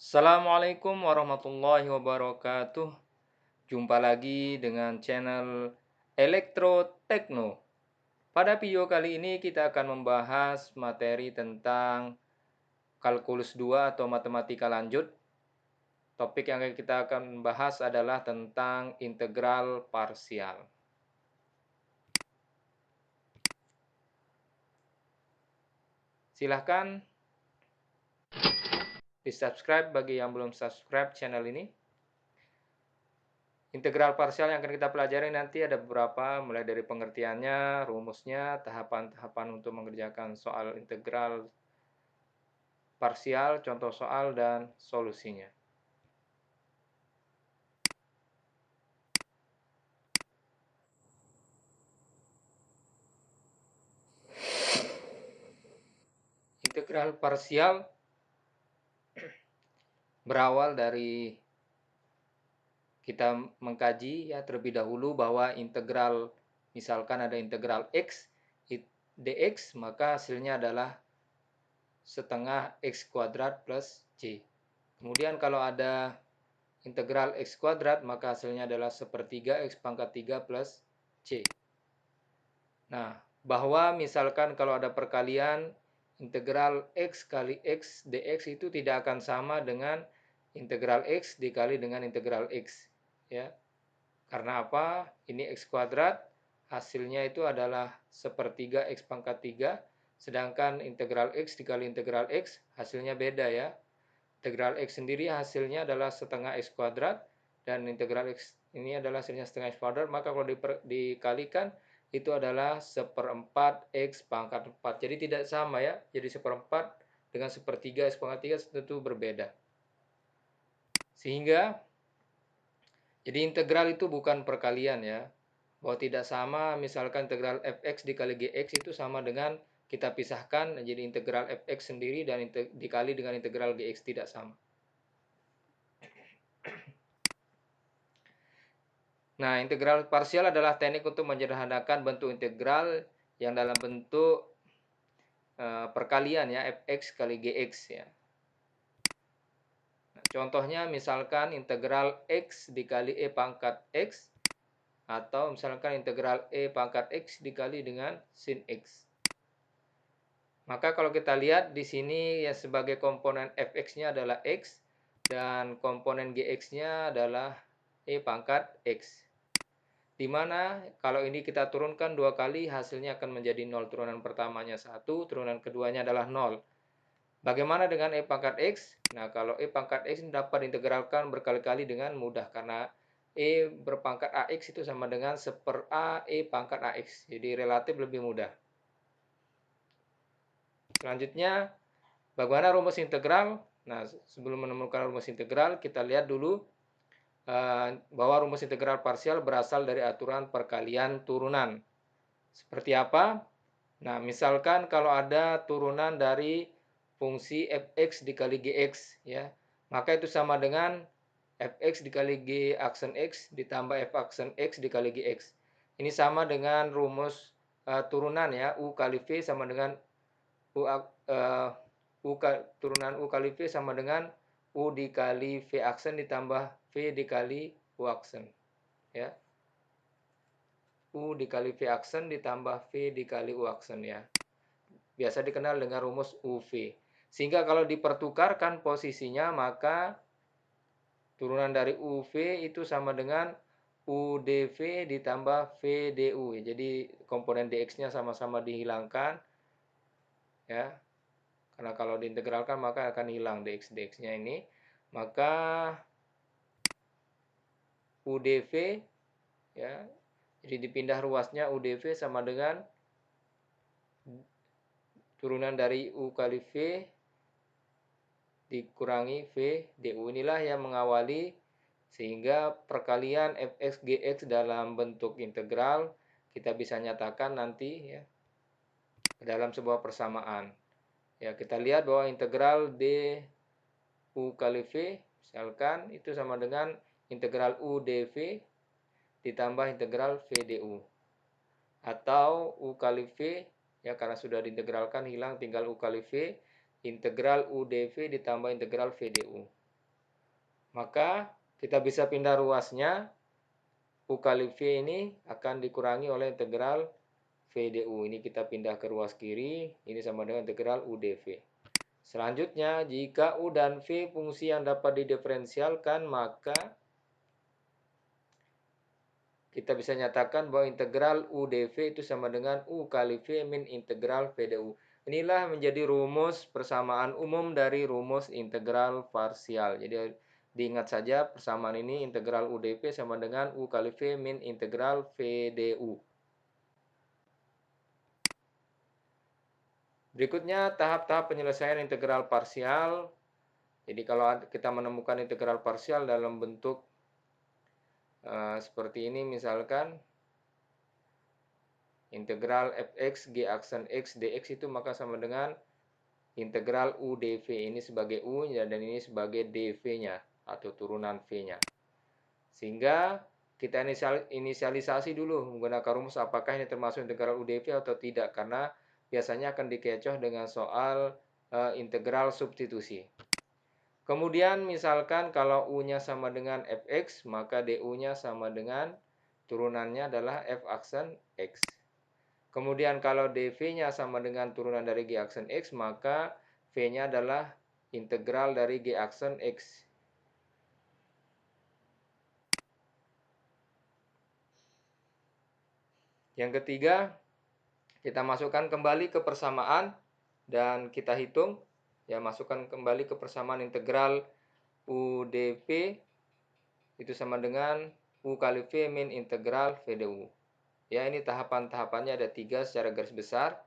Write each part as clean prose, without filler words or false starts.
Assalamualaikum warahmatullahi wabarakatuh. Jumpa lagi dengan channel Elektro Tekno. Pada video kali ini kita akan membahas materi tentang kalkulus 2 atau matematika lanjut. Topik yang kita akan bahas adalah tentang integral parsial. Silahkan di-subscribe bagi yang belum subscribe channel ini. Integral parsial yang akan kita pelajari nanti ada beberapa, mulai dari pengertiannya, rumusnya, tahapan-tahapan untuk mengerjakan soal integral parsial, contoh soal, dan solusinya. Integral parsial berawal dari kita mengkaji ya terlebih dahulu bahwa integral, misalkan ada integral x dx, maka hasilnya adalah setengah x kuadrat plus c. Kemudian kalau ada integral x kuadrat, maka hasilnya adalah sepertiga x pangkat 3 plus c. Nah, bahwa misalkan kalau ada perkalian integral x kali x dx itu tidak akan sama dengan integral x dikali dengan integral x. Ya. Karena apa? Ini x kuadrat, hasilnya itu adalah sepertiga x pangkat 3, sedangkan integral x dikali integral x hasilnya beda ya. Integral x sendiri hasilnya adalah setengah x kuadrat, dan integral x ini adalah hasilnya setengah x kuadrat, maka kalau dikalikan itu adalah seperempat x pangkat 4. Jadi tidak sama ya, jadi seperempat dengan sepertiga x pangkat 3 tentu berbeda. Sehingga jadi integral itu bukan perkalian ya. Bahwa tidak sama, misalkan integral fx dikali gx itu sama dengan kita pisahkan, jadi integral fx sendiri dan dikali dengan integral gx tidak sama. Nah, integral parsial adalah teknik untuk menyederhanakan bentuk integral yang dalam bentuk perkalian ya, fx kali gx ya. Nah, contohnya misalkan integral x dikali e pangkat x, atau misalkan integral e pangkat x dikali dengan sin x. Maka kalau kita lihat di sini ya, sebagai komponen fx-nya adalah x dan komponen gx-nya adalah e pangkat x. Di mana kalau ini kita turunkan dua kali hasilnya akan menjadi 0. Turunan pertamanya 1, turunan keduanya adalah 0. Bagaimana dengan e pangkat x? Nah, kalau e pangkat x dapat diintegralkan berkali-kali dengan mudah karena e berpangkat ax itu sama dengan seper a e pangkat ax. Jadi relatif lebih mudah. Selanjutnya, bagaimana rumus integral? Nah, sebelum menemukan rumus integral, kita lihat dulu bahwa rumus integral parsial berasal dari aturan perkalian turunan. Seperti apa? Nah, misalkan kalau ada turunan dari fungsi fx dikali gx, ya, maka itu sama dengan fx dikali g aksen x ditambah f aksen x dikali gx. Ini sama dengan rumus turunan ya, u kali v sama dengan turunan u kali v sama dengan u dikali v aksen ditambah v dikali u aksen. Ya. U dikali v aksen ditambah v dikali u aksen ya. Biasa dikenal dengan rumus UV. Sehingga kalau dipertukarkan posisinya, maka turunan dari UV itu sama dengan UDV ditambah VDU. Jadi komponen dx-nya sama-sama dihilangkan. Ya. Karena kalau diintegralkan maka akan hilang dx-nya ini. Maka UDV ya. Jadi dipindah ruasnya UDV sama dengan turunan dari U kali V dikurangi V DU. Inilah yang mengawali sehingga perkalian fx gx dalam bentuk integral kita bisa nyatakan nanti ya dalam sebuah persamaan. Ya, kita lihat bahwa integral d u kali v misalkan itu sama dengan integral u dv ditambah integral v du. Atau u kali v ya, karena sudah diintegralkan hilang, tinggal u kali v integral u dv ditambah integral v du. Maka kita bisa pindah ruasnya. U kali V ini akan dikurangi oleh integral V du. Ini kita pindah ke ruas kiri. Ini sama dengan integral U dV. Selanjutnya, jika U dan V fungsi yang dapat didiferensialkan, maka kita bisa nyatakan bahwa integral U dV itu sama dengan U kali V min integral V du. Inilah menjadi rumus persamaan umum dari rumus integral parsial. Jadi diingat saja persamaan ini, integral U dV sama dengan U kali V min integral V du. Berikutnya tahap-tahap penyelesaian integral parsial. Jadi kalau kita menemukan integral parsial dalam bentuk seperti ini, misalkan integral fx g aksen x dx itu maka sama dengan integral u dv. Ini sebagai u dan ini sebagai dv-nya atau turunan v-nya. Sehingga kita inisialisasi dulu menggunakan rumus apakah ini termasuk integral u dv atau tidak, karena biasanya akan dikecoh dengan soal integral substitusi. Kemudian misalkan kalau u-nya sama dengan fx, maka du-nya sama dengan turunannya adalah f aksen x. Kemudian kalau dv-nya sama dengan turunan dari g aksen x, maka v-nya adalah integral dari g aksen x. Yang ketiga, kita masukkan kembali ke persamaan dan kita hitung. Ya, masukkan kembali ke persamaan integral u dv itu sama dengan u kali v min integral v du. Ya, ini tahapan-tahapannya ada 3 secara garis besar.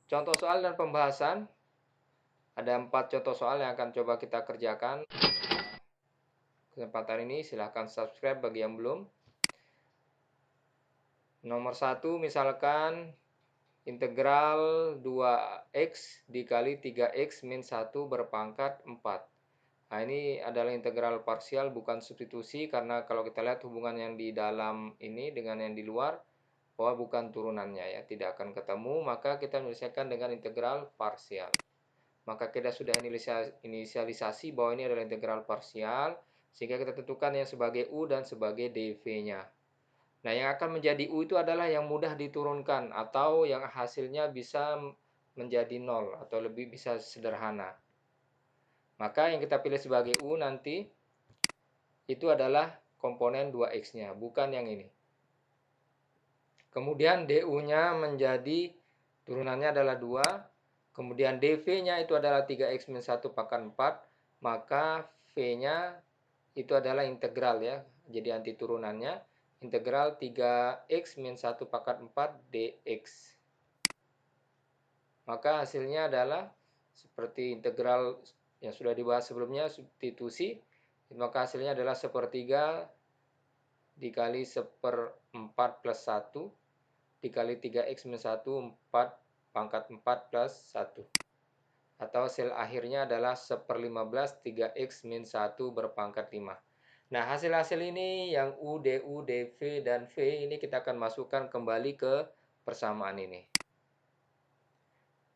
Contoh soal dan pembahasan. Ada 4 contoh soal yang akan coba kita kerjakan. Kesempatan ini silahkan subscribe bagi yang belum. Nomor 1 misalkan integral 2x dikali 3x min 1 berpangkat 4. Nah, ini adalah integral parsial bukan substitusi, karena kalau kita lihat hubungan yang di dalam ini dengan yang di luar, bahwa bukan turunannya ya, tidak akan ketemu, maka kita menyelesaikan dengan integral parsial. Maka kita sudah inisialisasi bahwa ini adalah integral parsial, sehingga kita tentukan yang sebagai u dan sebagai dv-nya. Nah, yang akan menjadi u itu adalah yang mudah diturunkan atau yang hasilnya bisa menjadi 0 atau lebih bisa sederhana. Maka yang kita pilih sebagai u nanti itu adalah komponen 2x-nya, bukan yang ini. Kemudian du-nya menjadi turunannya adalah 2. Kemudian dv-nya itu adalah 3x min 1 pangkat 4. Maka v-nya itu adalah integral ya. Jadi anti turunannya. Integral 3x min 1 pangkat 4 dx. Maka hasilnya adalah seperti integral yang sudah dibahas sebelumnya, substitusi. Maka hasilnya adalah 1/3 dikali 1/4 plus 1 dikali 3x min 1 4 pangkat 4 plus 1. Atau hasil akhirnya adalah 1/15 3x min 1 berpangkat 5. Nah, hasil-hasil ini yang U, DU, DV, dan V ini kita akan masukkan kembali ke persamaan ini.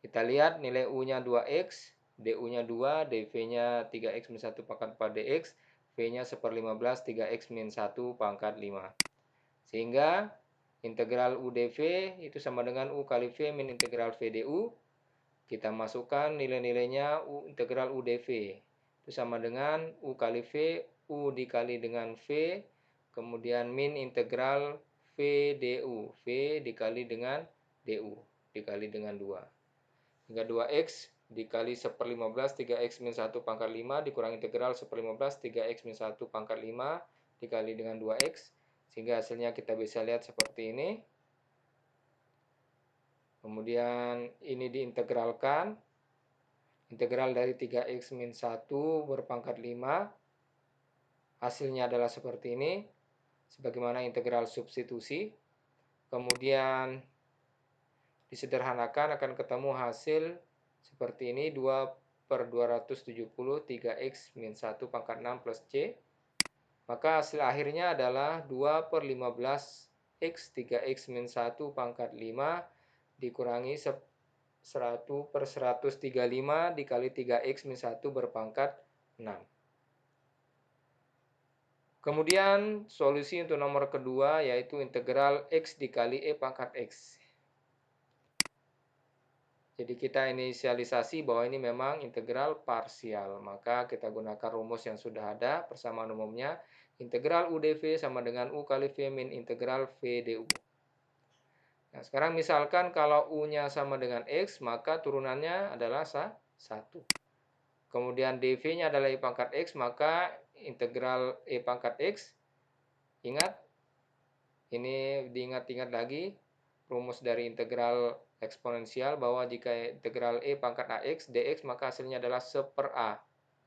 Kita lihat nilai U-nya 2x, DU-nya 2, DV-nya 3x min 1 pangkat 4 dx, V-nya 1/15 3x min 1 pangkat 5. Sehingga integral U dV itu sama dengan U kali V min integral V du. Kita masukkan nilai-nilainya integral U dV. Itu sama dengan U kali V, U dikali dengan V, kemudian min integral V du. V dikali dengan du, dikali dengan 2. Hingga 2x dikali 1/15 3x min 1 pangkat 5 dikurang integral 1/15 3x min 1 pangkat 5 dikali dengan 2x. Sehingga hasilnya kita bisa lihat seperti ini. Kemudian ini diintegralkan. Integral dari 3x min 1 berpangkat 5. Hasilnya adalah seperti ini. Sebagaimana integral substitusi. Kemudian disederhanakan akan ketemu hasil seperti ini. 2/270 3x min 1 pangkat 6 plus c. Maka hasil akhirnya adalah 2/15 X 3X min 1 pangkat 5 dikurangi 100 per 135 dikali 3X min 1 berpangkat 6. Kemudian solusi untuk nomor kedua yaitu integral X dikali E pangkat X. Jadi kita inisialisasi bahwa ini memang integral parsial. Maka kita gunakan rumus yang sudah ada, persamaan umumnya. Integral U dV sama dengan U kali V min integral V du. Nah, sekarang misalkan kalau U-nya sama dengan X, maka turunannya adalah 1. Kemudian dV-nya adalah E pangkat X, maka integral E pangkat X, ingat, ini diingat-ingat lagi, rumus dari integral eksponensial bahwa jika integral E pangkat AX dx maka hasilnya adalah 1 per A,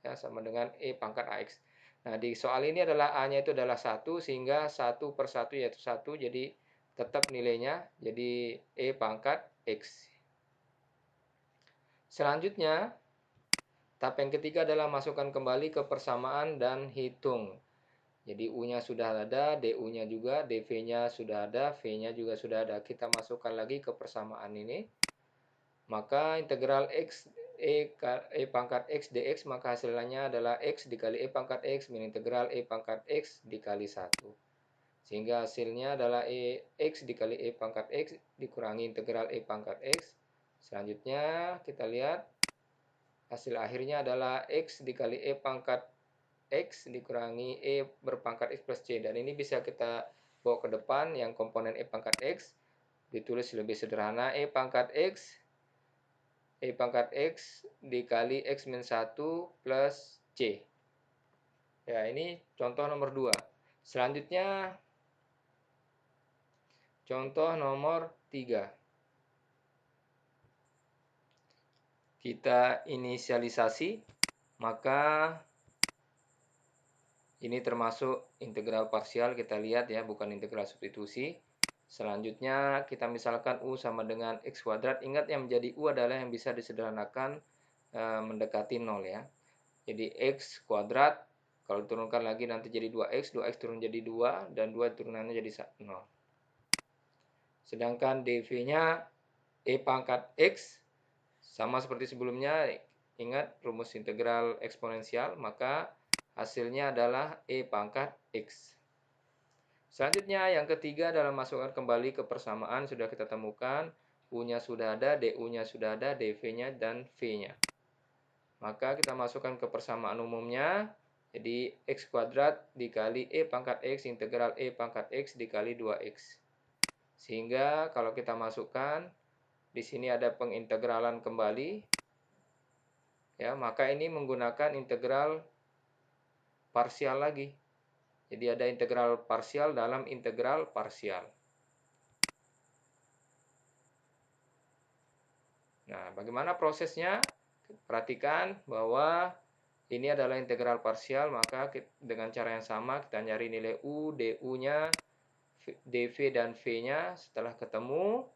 ya, sama dengan E pangkat AX. Nah, di soal ini adalah A-nya itu adalah 1 sehingga 1 per 1 yaitu 1, jadi tetap nilainya jadi E pangkat X. Selanjutnya, tahap yang ketiga adalah masukkan kembali ke persamaan dan hitung. Jadi U-nya sudah ada, DU-nya juga, DV-nya sudah ada, V-nya juga sudah ada. Kita masukkan lagi ke persamaan ini. Maka integral X E pangkat X dx maka hasilnya adalah X dikali E pangkat X min integral E pangkat X dikali 1. Sehingga hasilnya adalah X dikali E pangkat X dikurangi integral E pangkat X. Selanjutnya kita lihat hasil akhirnya adalah X dikali E pangkat X dikurangi E berpangkat X plus C. Dan ini bisa kita bawa ke depan yang komponen E pangkat X. Ditulis lebih sederhana E pangkat X dikali X min 1 plus C. Ya, ini contoh nomor 2. Selanjutnya, contoh nomor 3. Kita inisialisasi, maka ini termasuk integral parsial, kita lihat ya, bukan integral substitusi. Selanjutnya kita misalkan U sama dengan X kuadrat. Ingat yang menjadi U adalah yang bisa disederhanakan mendekati 0 ya. Jadi X kuadrat, kalau diturunkan lagi nanti jadi 2X turun jadi 2, dan 2 turunannya jadi 0. Sedangkan dV-nya E pangkat X, sama seperti sebelumnya, ingat rumus integral eksponensial, maka hasilnya adalah E pangkat X. Selanjutnya yang ketiga adalah masukkan kembali ke persamaan, sudah kita temukan U-nya sudah ada, DU-nya sudah ada, DV-nya dan V-nya. Maka kita masukkan ke persamaan umumnya, jadi X kuadrat dikali E pangkat X integral E pangkat X dikali 2X. Sehingga kalau kita masukkan, di sini ada pengintegralan kembali, ya, maka ini menggunakan integral parsial lagi. Jadi ada integral parsial dalam integral parsial. Nah, bagaimana prosesnya? Perhatikan bahwa ini adalah integral parsial, maka dengan cara yang sama kita nyari nilai U, DU-nya, DV dan V-nya. Setelah ketemu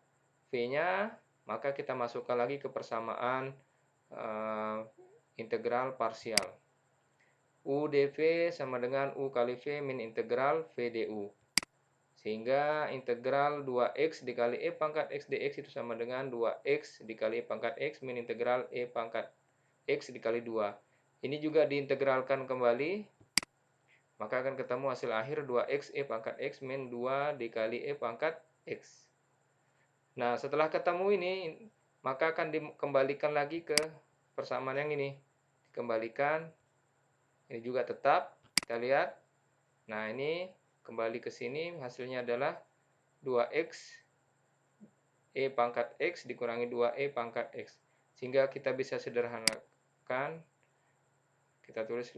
V-nya, maka kita masukkan lagi ke persamaan integral parsial. U dV sama dengan U kali V min integral V du. Sehingga integral 2X dikali E pangkat X dx itu sama dengan 2X dikali E pangkat X min integral E pangkat X dikali 2. Ini juga diintegralkan kembali, maka akan ketemu hasil akhir 2X E pangkat X min 2 dikali E pangkat X. Nah, setelah ketemu ini, maka akan dikembalikan lagi ke persamaan yang ini. Dikembalikan. Ini juga tetap, kita lihat. Nah, ini kembali ke sini, hasilnya adalah 2X E pangkat X dikurangi 2E pangkat X. Sehingga kita bisa sederhanakan, kita tulis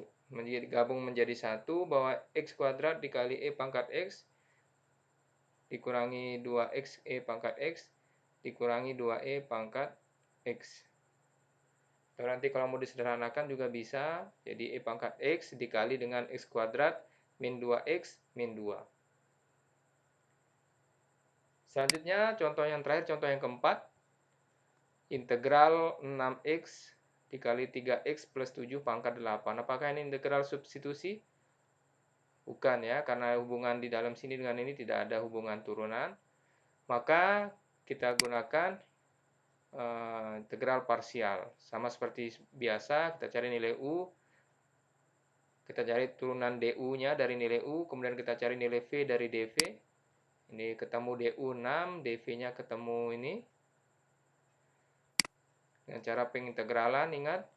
gabung menjadi 1, bahwa X kuadrat dikali E pangkat X dikurangi 2X E pangkat X dikurangi 2E pangkat X. Atau nanti kalau mau disederhanakan juga bisa, jadi E pangkat X dikali dengan X kuadrat min 2X min 2. Selanjutnya contoh yang terakhir, contoh yang keempat, integral 6X dikali 3X plus 7 pangkat 8. Apakah ini integral substitusi? Bukan ya, karena hubungan di dalam sini dengan ini tidak ada hubungan turunan. Maka kita gunakan integral parsial. Sama seperti biasa, kita cari nilai U, kita cari turunan du-nya dari nilai U, kemudian kita cari nilai V dari dV. Ini ketemu du 6, dv-nya ketemu ini. Dengan cara pengintegralan, ingat,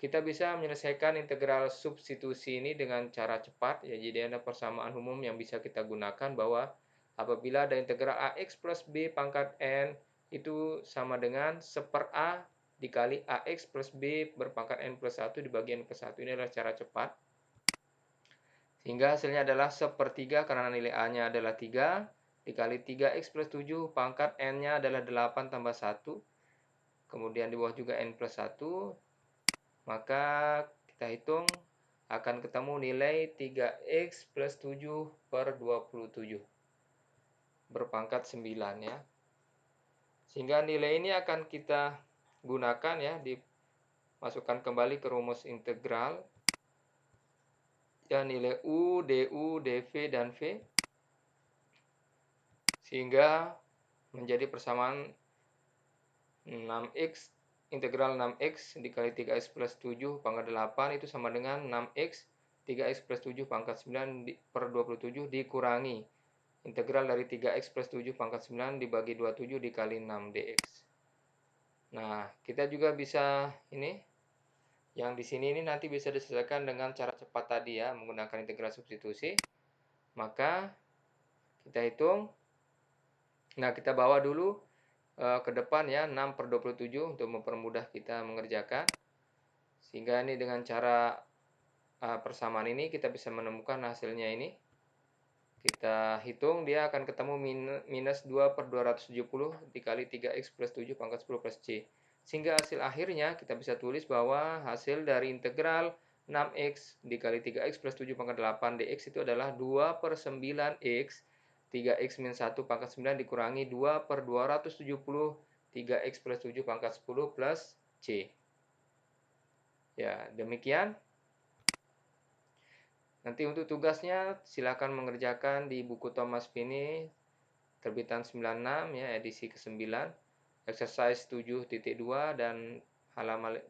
kita bisa menyelesaikan integral substitusi ini dengan cara cepat. Ya, jadi ada persamaan umum yang bisa kita gunakan bahwa apabila ada integral ax plus b pangkat n itu sama dengan 1/a dikali ax plus b berpangkat n plus 1 dibagi n plus 1. Ini adalah cara cepat. Sehingga hasilnya adalah 1/3 karena nilai a-nya adalah 3 dikali 3x plus 7 pangkat n-nya adalah 8 tambah 1. Kemudian di bawah juga n plus 1. Maka kita hitung akan ketemu nilai 3x plus 7 per 27 berpangkat 9 ya. Sehingga nilai ini akan kita gunakan ya, dimasukkan kembali ke rumus integral. Ya, nilai U, DU, DV, dan V. Sehingga menjadi persamaan 6x, integral 6x dikali 3x plus 7 pangkat 8 itu sama dengan 6x 3x plus 7 pangkat 9 per 27 dikurangi integral dari 3x plus 7 pangkat 9 dibagi 27 dikali 6 dx. Nah, kita juga bisa ini, yang di sini ini nanti bisa diselesaikan dengan cara cepat tadi ya, menggunakan integral substitusi. Maka kita hitung. Nah, kita bawa dulu ke depan ya 6 per 27 untuk mempermudah kita mengerjakan. Sehingga ini dengan cara persamaan ini kita bisa menemukan hasilnya ini. Kita hitung dia akan ketemu minus 2 per 270 dikali 3x plus 7 pangkat 10 plus c. Sehingga hasil akhirnya kita bisa tulis bahwa hasil dari integral 6x dikali 3x plus 7 pangkat 8 dx itu adalah 2 per 9x 3x min 1 pangkat 9 dikurangi 2 per 270 3x plus 7 pangkat 10 plus c. Ya, demikian. Nanti untuk tugasnya silakan mengerjakan di buku Thomas Finney terbitan 96 ya, edisi ke-9, exercise 7.2 dan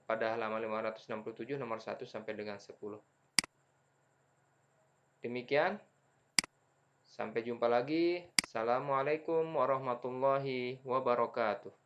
pada halaman 567 nomor 1 sampai dengan 10. Demikian. Sampai jumpa lagi. Assalamualaikum warahmatullahi wabarakatuh.